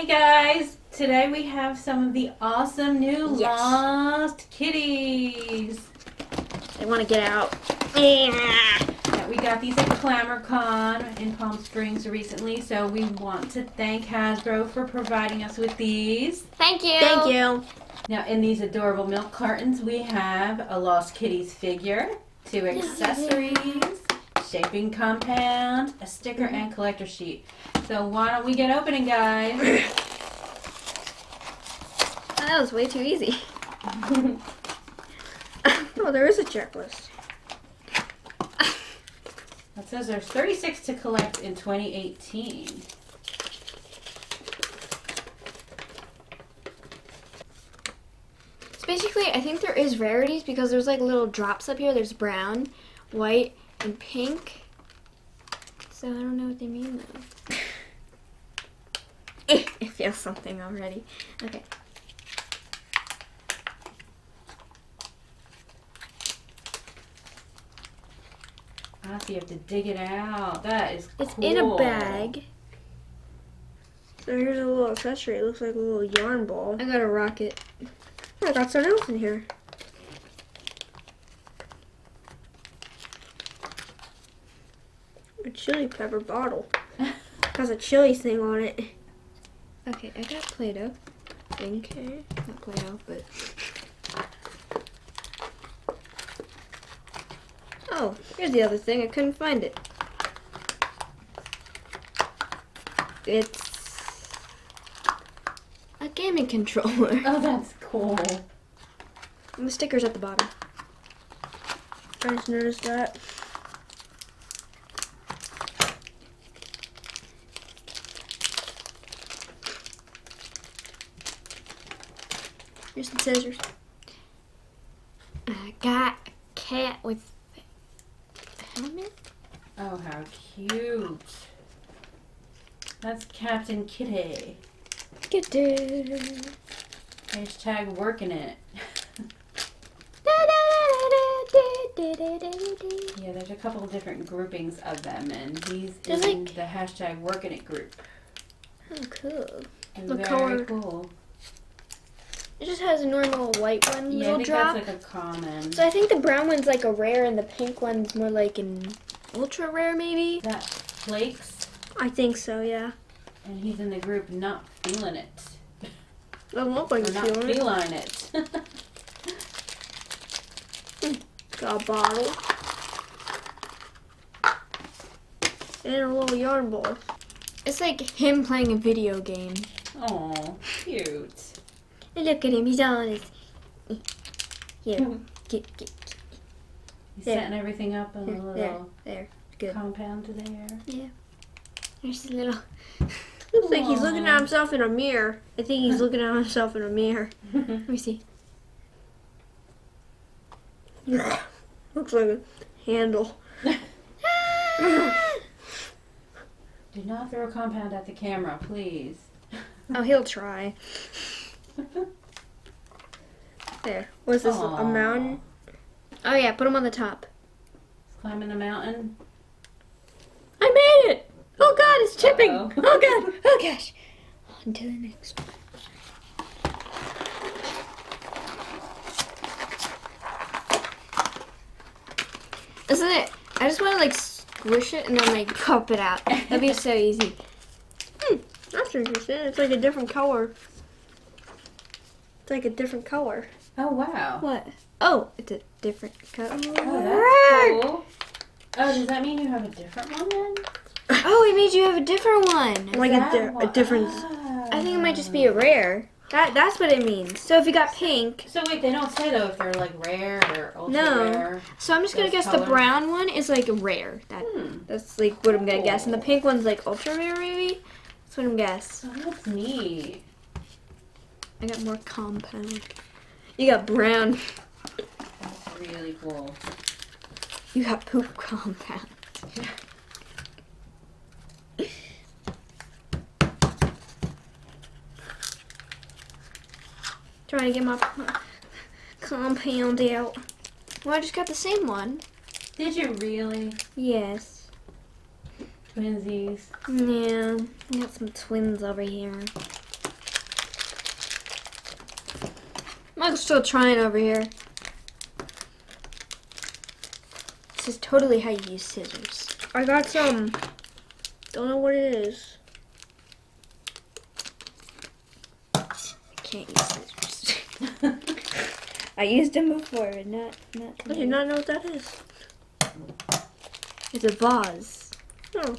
guys, today we have some of the awesome new Lost Kitties. They want to get out. Yeah, we got these at ClamorCon in Palm Springs recently, so we want to thank Hasbro for providing us with these. Thank you. Thank you. Now in these adorable milk cartons we have a Lost Kitties figure, 2 accessories, shaping compound, a sticker, and collector sheet. So why don't we get opening, guys? That was way too easy. Oh, there is a checklist. It says there's 36 to collect in 2018. So basically, I think there is rarities because there's like little drops up here. There's brown, white, and pink. So I don't know what they mean though. It feels something already. Okay. Ah, so you have to dig it out. That is cool. It's in a bag. So here's a little accessory. It looks like a little yarn ball. I got a rocket. I got something else in here. A chili pepper bottle. Has a chili thing on it. Okay, I got Play-Doh. Okay, not Play-Doh, but... Oh, here's the other thing. I couldn't find it. It's a gaming controller. Oh, that's cool. And the sticker's at the bottom. I just noticed that. Here's some scissors. I got a cat with a helmet. Oh, how cute. That's Captain Kitty. Kitty. Hashtag working it. Yeah, there's a couple of different groupings of them, and he's in like the hashtag working it group. Oh, cool. Very color. cool. It just has a normal white one, Yeah, little I think drop. that's like a common. So I think the brown one's like a rare, and the pink one's more like an ultra rare, maybe. That flakes, I think so, yeah. and he's in the group not feeling it. Doesn't look like Or it's not feeling it. feline it. Got a bottle. And a little yarn ball. It's like him playing a video game. Oh, cute. And look at him, he's all on his... Here, get. He's There. setting everything up in a little There, good. compound there. Yeah. There's a little... Looks like he's looking at himself in a mirror. I think he's looking at himself in a mirror. Let me see. Looks like a handle. Do not throw a compound at the camera, please. Oh, he'll try. There. What's this? A mountain? Oh yeah, put him on the top. Climbing the mountain. I made it! Oh god, it's tipping! Uh-oh. Oh god! Oh gosh! On to the next one. Isn't it? I just want to like squish it and then like pop it out. That'd be so easy. That's interesting. It's like a different color. It's like a different color. Oh, wow. What? Oh, it's a different color. Oh, that's cool. Oh, does that mean you have a different one then? Oh, it made you have a different one. Like a different. I think it might just be a rare. That's what it means. So if you got pink. So wait, they don't say though if they're like rare or ultra rare. So I'm just gonna guess colors. the brown one is like a rare. That's like what I'm gonna guess, and the pink one's like ultra rare maybe. That's what I'm guess. Oh, that's neat. I got more compound. You got brown. That's really cool. You got poop compound. Trying to get my compound out. Well, I just got the same one. Did you really? Yes. Twinsies. Yeah, I got some twins over here. Michael's still trying over here. This is totally how you use scissors. I got some. Don't know what it is. I can't use scissors. I used them before, but not I today. do not know what that is. It's a vase. Oh.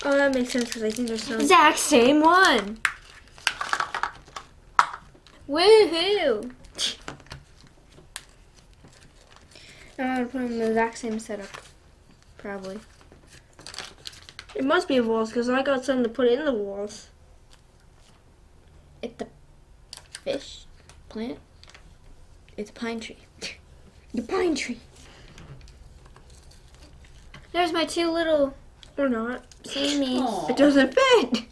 Oh, that makes sense because I think there's some. Exact same one. Woohoo! I'm gonna put them in the exact same setup. Probably. It must be a vase because I got something to put in the walls. It's the fish plant. It's a pine tree. The pine tree. There's my two little Or not. samies. Aw. It doesn't fit.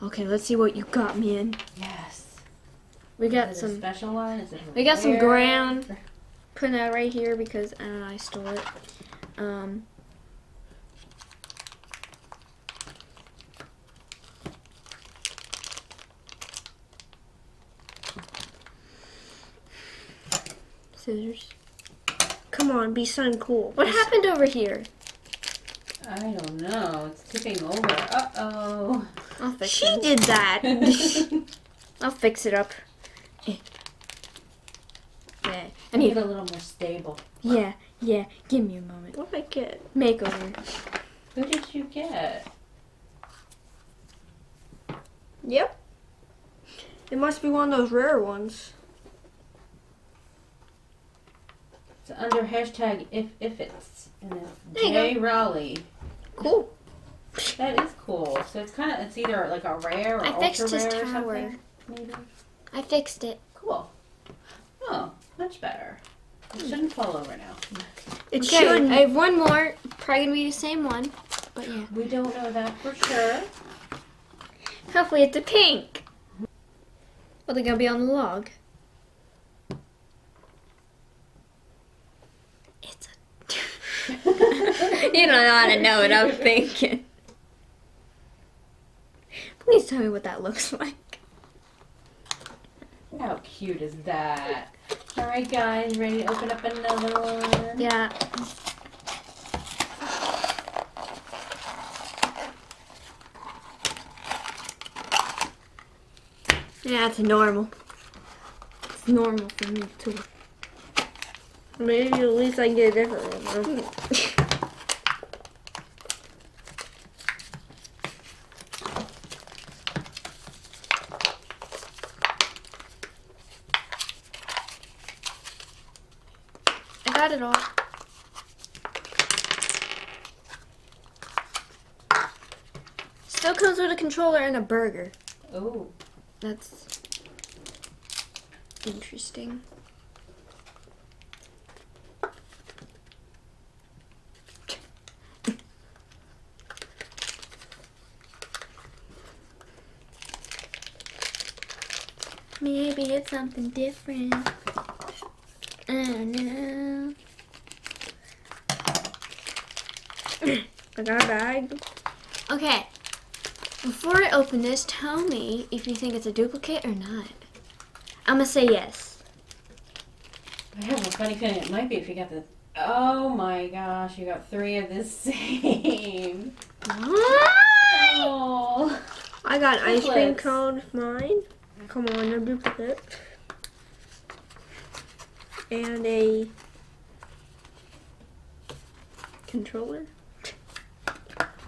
Okay, let's see what you got, man. Yes. We got Is it a some. special one? Is it We got some rare? ground. Putting that right here because I don't know, I stole it. Scissors. Come on, be something cool. What happened over here? I don't know. It's tipping over. Uh-oh. I'll fix She it. did that. I'll fix it up. Yeah. I Make need. it a little more stable. Yeah. Give me a moment. What did I get? Makeover. Who did you get? Yep. It must be one of those rare ones. It's under hashtag if it's. And it's There you J Raleigh. Cool. That is cool. So it's kind of, it's either like a rare or I ultra fixed his rare or tower. something. Maybe. I fixed it. Cool. Oh, much better. It shouldn't fall over now. It Okay, shouldn't. I have one more. Probably gonna be the same one. But yeah. We don't know that for sure. Hopefully it's a pink. Well, they're gonna be on the log. It's a. You don't know how to know what I'm thinking. Please tell me what that looks like. How cute is that? All right, guys, ready to open up another one? Yeah. Yeah, it's normal. It's normal for me too. Maybe at least I can get a different one. Though. I got it all. Still comes with a controller and a burger. Oh, That's interesting. Maybe it's something different. I don't know. I got a bag. Okay. Before I open this, tell me if you think it's a duplicate or not. I'm gonna say yes. I have a funny feeling it might be if you got the. Oh my gosh, you got 3 of the same. What? Oh. I got an ice cream Triplets. cone. Mine. Come on, no duplicate. And a controller.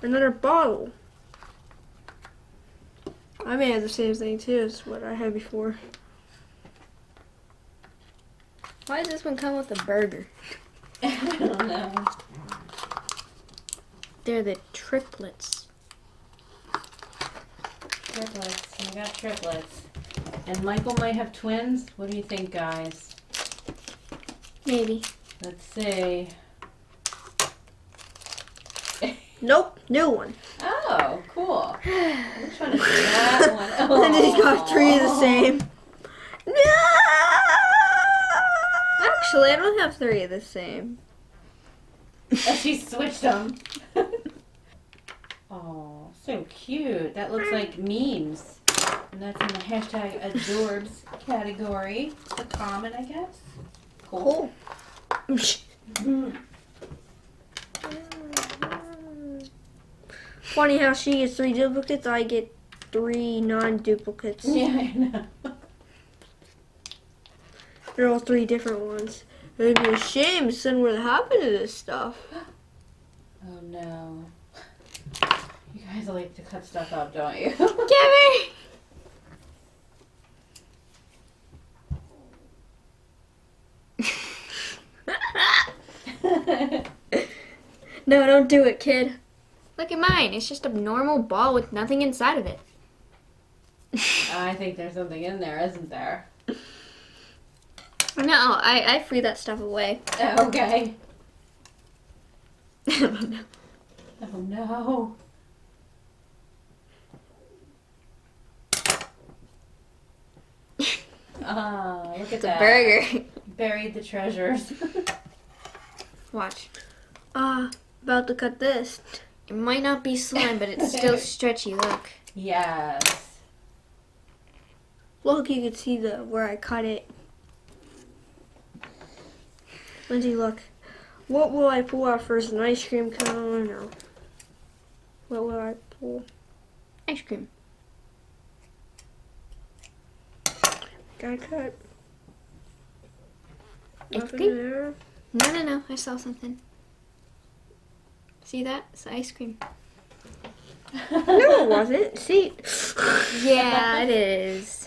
Another bottle. I may have the same thing too as what I had before. Why does this one come with a burger? I don't know. They're the triplets. Triplets. I got triplets. And Michael might have twins. What do you think, guys? Maybe. Let's see. Nope, new one. Oh, cool. Which one is that one? Oh. And he's got 3 of the same. No! Actually, I don't have 3 of the same. Oh, she switched them. Oh, so cute. That looks like memes. And that's in the hashtag adorbs category. The common, I guess. Cool. Funny how she gets 3 duplicates, I get 3 non-duplicates. Yeah, I know. They're all 3 different ones. It'd be a shame to send what happened to this stuff. Oh no. You guys like to cut stuff up, don't you? Gabby! No, don't do it, kid. Look at mine. It's just a normal ball with nothing inside of it. I think there's something in there, isn't there? No, I threw that stuff away. Okay. I don't know. Oh no. Ah, look at It's a that. burger. Buried the treasures. Watch. About to cut this. It might not be slime, but it's still stretchy. Look. Yes. Look, you can see where I cut it. Lindsay, look. What will I pull out first? An ice cream cone or what will I pull? Ice cream. Gotta cut. Ice Nothing cream? there. No. I saw something. See that? It's ice cream. No, it wasn't. See? Yeah, it is.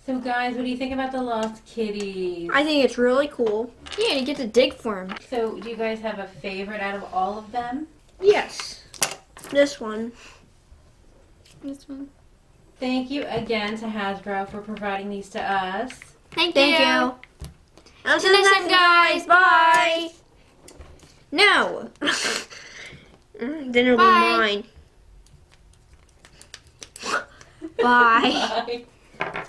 So guys, what do you think about the Lost Kitties? I think it's really cool. Yeah, you get to dig for them. So do you guys have a favorite out of all of them? Yes. This one. This one. Thank you again to Hasbro for providing these to us. Thank Thank you. you. Until next time, guys. Bye. No. Dinner will be Bye. mine. Bye. Bye.